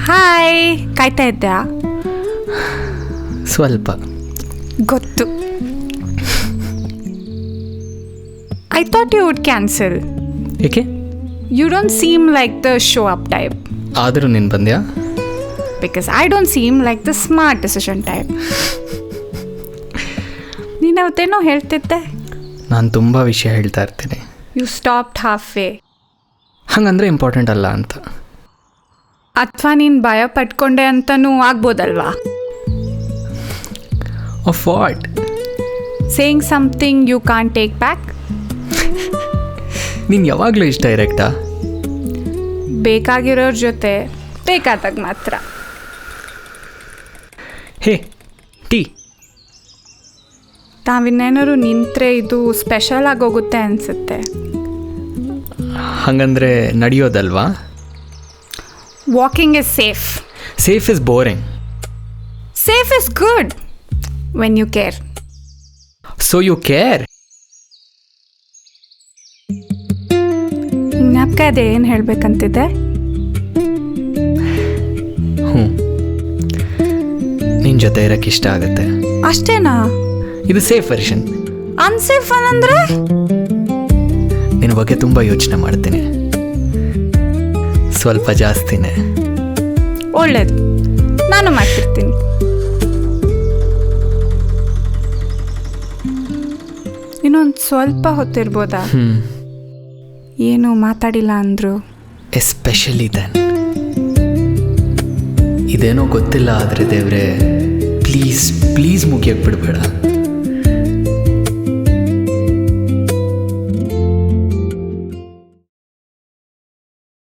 Hi, ಕಾಯ್ತಾ ಇದ್ದೆ. ಸ್ವಲ್ಪ ಗೊತ್ತು. I thought you would cancel. ಏಕೆ? You don't seem like the show up type. ಆದರೂ ನೀನು ಬಂದ್ಯಾ? Because I don't seem like the smart decision type. ನೀನು ಅವತ್ತೇನೋ ಹೇಳ್ತಿದ್ದೆ. ನಾನು ತುಂಬ ವಿಷಯ ಹೇಳ್ತಾ ಇರ್ತೀನಿ. You stopped halfway. ಹಂಗಂದ್ರೆ ಇಂಪಾರ್ಟೆಂಟ್ ಅಲ್ಲ ಅಂತ. ಅಥವಾ ನೀನು ಭಯ ಪಟ್ಕೊಂಡೆ ಅಂತನೂ ಆಗ್ಬೋದಲ್ವಾ? Of what? Saying something you can't take back. ನೀನು ಯಾವಾಗಲೂ ಇಷ್ಟ ಡೈರೆಕ್ಟಾ? ಬೇಕಾಗಿರೋರ ಜೊತೆ ಬೇಕಾದಾಗ ಮಾತ್ರ. ಹೇ, ಟೀ. ತಾವಿನ್ನೇನಾದ್ರು ನಿಂತರೆ ಇದು ಸ್ಪೆಷಲ್ ಆಗೋಗುತ್ತೆ ಅನಿಸುತ್ತೆ. ಹಾಗಂದ್ರೆ ನಡೆಯೋದಲ್ವಾ? Walking is safe. Safe is boring. Safe is good when you care. So you care? ಜ್ಞಾಪಕ ಇದೆ ಏನು ಹೇಳಬೇಕಂತಿದೆ? ನಿನ್ನ ಜೊತೆ ಇರೋಕ್ಕೆ ಇಷ್ಟ ಆಗುತ್ತೆ ಅಷ್ಟೇನಾ? ಇದು ಸೇಫ್ ವರ್ಷನ್. ಅನ್ಸೇಫ್ ಅಂದರೆ ನಿನ್ನ ಬಗ್ಗೆ ತುಂಬ ಯೋಚನೆ ಮಾಡ್ತೀನಿ, ಸ್ವಲ್ಪ ಜಾಸ್ತಿನೇ. ಒಳ್ಳೇದು, ನಾನು ಮಾಡ್ತಿರ್ತೀನಿ. ಇನ್ನೊಂದು ಸ್ವಲ್ಪ ಹೊತ್ತಿರ್ಬೋದಾ? ಏನು ಮಾತಾಡಿಲ್ಲ ಅಂದರು. Especially then. ಇದೇನೋ ಗೊತ್ತಿಲ್ಲ ಆದರೆ ದೇವ್ರೆ, ಪ್ಲೀಸ್ ಪ್ಲೀಸ್ ಮುಗಿಯಕ್ಕೆ ಬಿಡಬೇಡ.